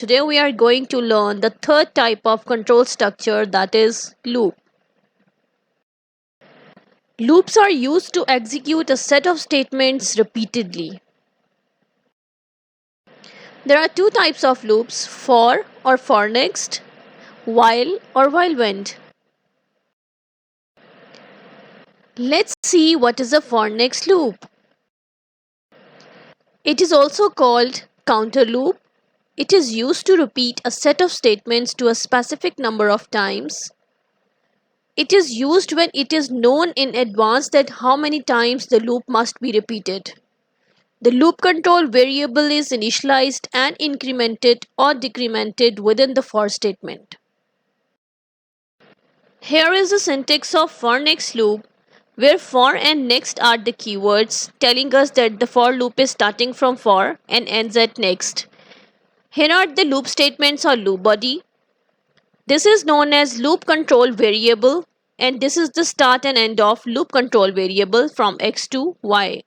Today we are going to learn the third type of control structure, that is loop. Loops are used to execute a set of statements repeatedly. There are two types of loops: for or for next, while or while when. Let's see what is a for next loop. It is also called counter loop. It is used to repeat a set of statements to a specific number of times. It is used when it is known in advance that how many times the loop must be repeated. The loop control variable is initialized and incremented or decremented within the for statement. Here is the syntax of for next loop, where for and next are the keywords telling us that the for loop is starting from for and ends at next. Here are the loop statements or loop body. This is known as loop control variable, and this is the start and end of loop control variable from x to y.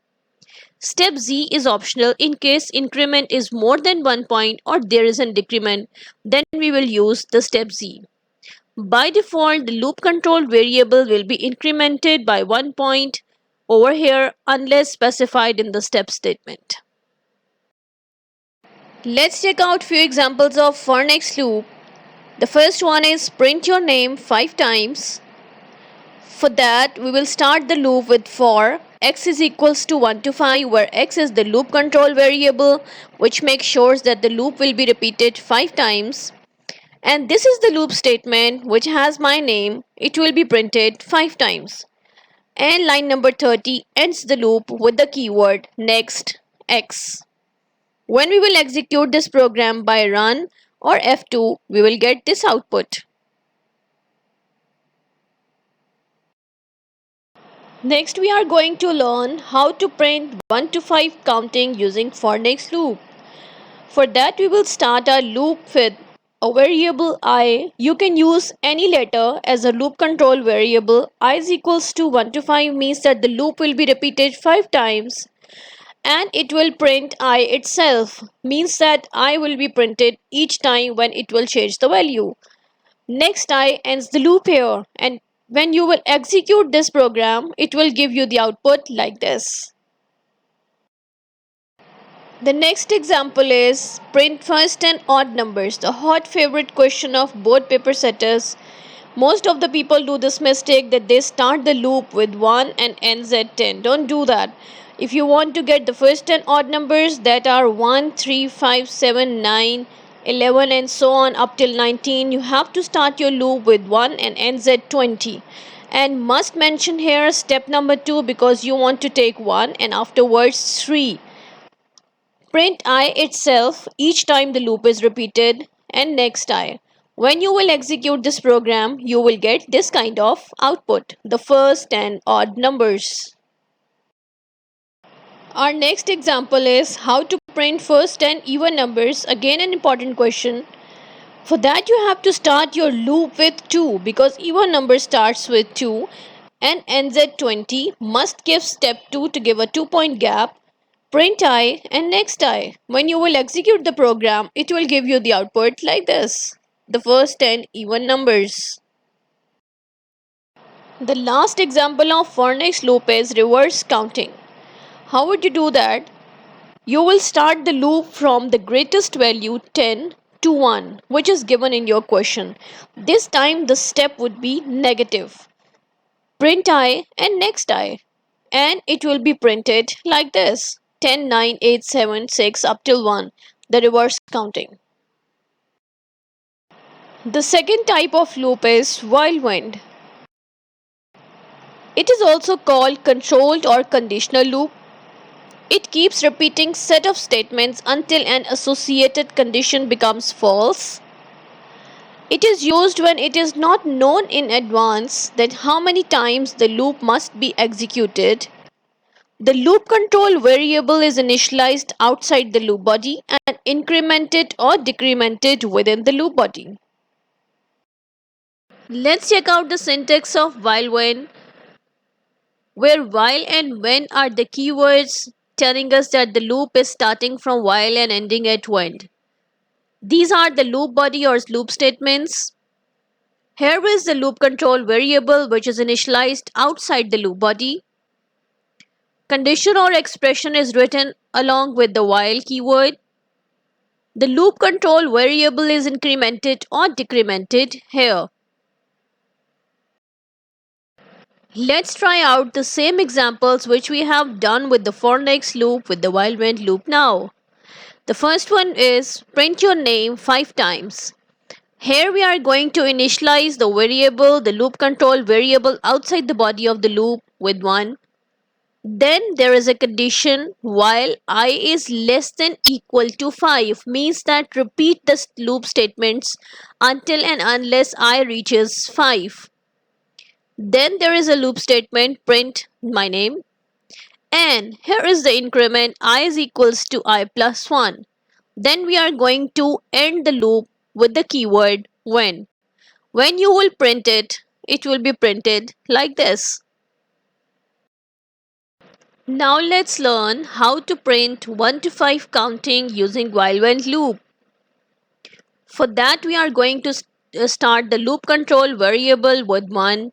Step Z is optional in case increment is more than 1 point or there is a decrement, then we will use the step Z. By default, the loop control variable will be incremented by 1 point over here unless specified in the step statement. Let's check out few examples of for next loop. The first one is print your name 5 times. For that, we will start the loop with for x is equals to 1 to 5, where x is the loop control variable, which makes sure that the loop will be repeated 5 times. And this is the loop statement which has my name. It will be printed 5 times. And line number 30 ends the loop with the keyword next x. When we will execute this program by run or F2, we will get this output. Next, we are going to learn how to print 1 to 5 counting using for next loop. For that, we will start our loop with a variable I. You can use any letter as a loop control variable. I is equals to 1 to 5 means that the loop will be repeated 5 times, and it will print I itself, means that I will be printed each time when it will change the value. Next I ends the loop here, and when you will execute this program, it will give you the output like this. The next example is print first and odd numbers, the hot favorite question of board paper setters. Most of the people do this mistake that they start the loop with 1 and ends at 10. Don't do that. If you want to get the first and odd numbers that are 1, 3, 5, 7, 9, 11 and so on up till 19, you have to start your loop with 1 and ends at 20. And must mention here step number 2 because you want to take 1 and afterwards 3. Print I itself each time the loop is repeated and next I. When you will execute this program, you will get this kind of output, the first and odd numbers. Our next example is how to print first and even numbers. Again, an important question. For that, you have to start your loop with 2 because even number starts with 2 and ends at 20. Must give step 2 to give a 2-point gap. Print I and next I. When you will execute the program, it will give you the output like this, the first 10 even numbers. The last example of for next loop is reverse counting. How would you do that? You will start the loop from the greatest value 10 to 1, which is given in your question. This time the step would be negative. Print I and next I, and it will be printed like this: 10, 9, 8, 7, 6 up till 1, the reverse counting. The second type of loop is while when. It is also called controlled or conditional loop. It keeps repeating set of statements until an associated condition becomes false. It is used when it is not known in advance that how many times the loop must be executed. The loop control variable is initialized outside the loop body and incremented or decremented within the loop body. Let's check out the syntax of while when, where while and when are the keywords telling us that the loop is starting from while and ending at when. These are the loop body or loop statements. Here is the loop control variable which is initialized outside the loop body. Condition or expression is written along with the while keyword. The loop control variable is incremented or decremented here. Let's try out the same examples which we have done with the for next loop with the while when loop now. The first one is print your name 5 times. Here we are going to initialize the variable, the loop control variable outside the body of the loop with 1. Then there is a condition while I is less than equal to 5 means that repeat the loop statements until and unless I reaches 5. Then there is a loop statement print my name, and here is the increment I is equals to I plus 1. Then we are going to end the loop with the keyword when. When you will print it, it will be printed like this. Now let's learn how to print 1 to 5 counting using while when loop. For that we are going to start the loop control variable with 1.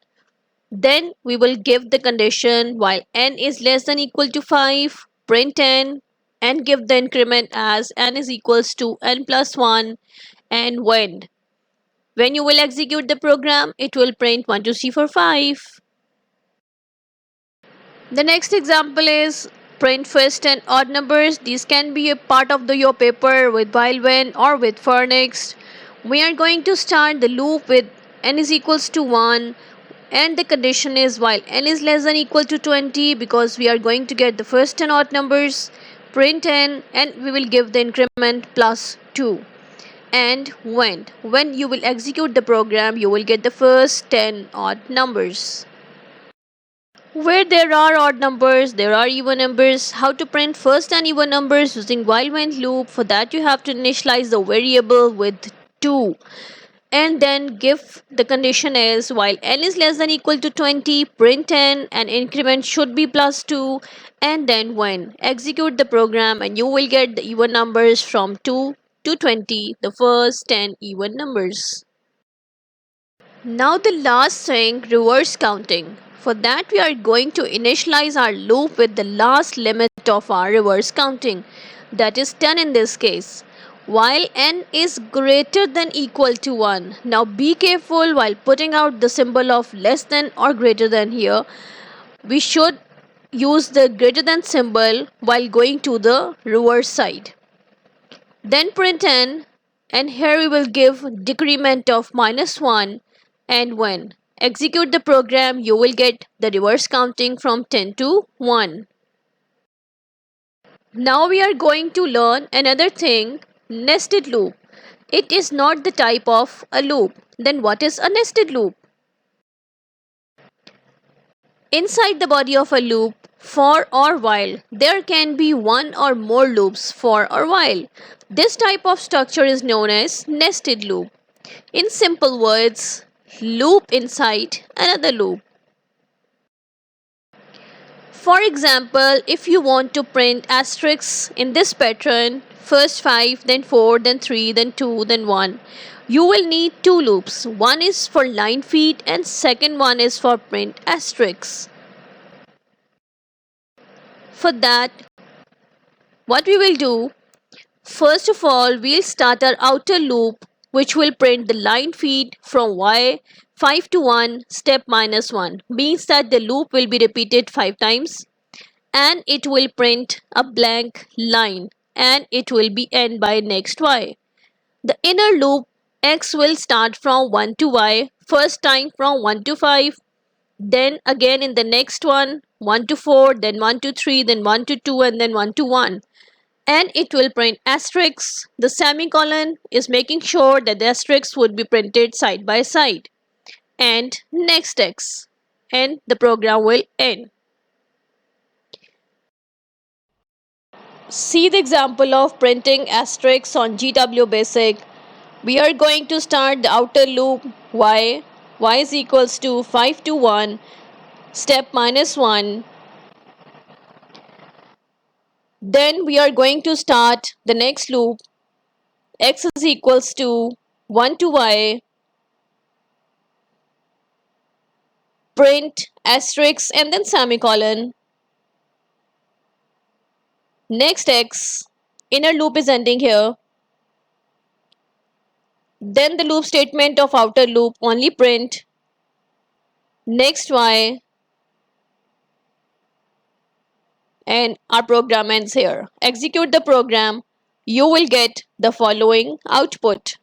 Then we will give the condition while n is less than equal to 5, print n, and give the increment as n is equals to n plus 1, and when. When you will execute the program, it will print 1, 2, 3, 4, 5. The next example is print first and odd numbers. These can be a part of your paper with while when or with for next. We are going to start the loop with n is equals to 1, and the condition is while n is less than equal to 20 because we are going to get the first 10 odd numbers. Print n and we will give the increment plus 2. And when you will execute the program, you will get the first 10 odd numbers. Where there are odd numbers, there are even numbers. How to print first and even numbers using while when loop? For that you have to initialize the variable with 2, and then give the condition is while n is less than equal to 20, print n and increment should be plus 2, and then when. Execute the program and you will get the even numbers from 2 to 20, the first 10 even numbers. Now the last thing, reverse counting. For that we are going to initialize our loop with the last limit of our reverse counting, that is 10 in this case, while n is greater than equal to 1. Now be careful while putting out the symbol of less than or greater than here. We should use the greater than symbol while going to the reverse side. Then print n, and here we will give decrement of -1, and when. Execute the program, you will get the reverse counting from 10 to 1. Now we are going to learn another thing, nested loop. It is not the type of a loop. Then what is a nested loop? Inside the body of a loop, for or while, there can be one or more loops for or while. This type of structure is known as nested loop. In simple words, loop inside another loop. For example, if you want to print asterisks in this pattern, first 5, then 4, then 3, then 2, then 1, you will need two loops. One is for line feed and second one is for print asterisks. For that, what we will do, first of all, we'll start our outer loop which will print the line feed from y 5 to 1 step -1, means that the loop will be repeated 5 times and it will print a blank line and it will be end by next y. The inner loop x will start from 1 to y, first time from 1 to 5, then again in the next one 1 to 4, then 1 to 3, then 1 to 2, and then 1 to 1, and it will print asterisks. The semicolon is making sure that the asterisks would be printed side by side, and next x, and the program will end. See the example of printing asterisks on GW Basic. We are going to start the outer loop y is equals to 5 to 1 step -1. Then we are going to start the next loop x is equals to 1 to y, print asterisk and then semicolon. Next x, inner loop is ending here. Then the loop statement of outer loop, only print. Next y, and our program ends here. Execute the program. You will get the following output.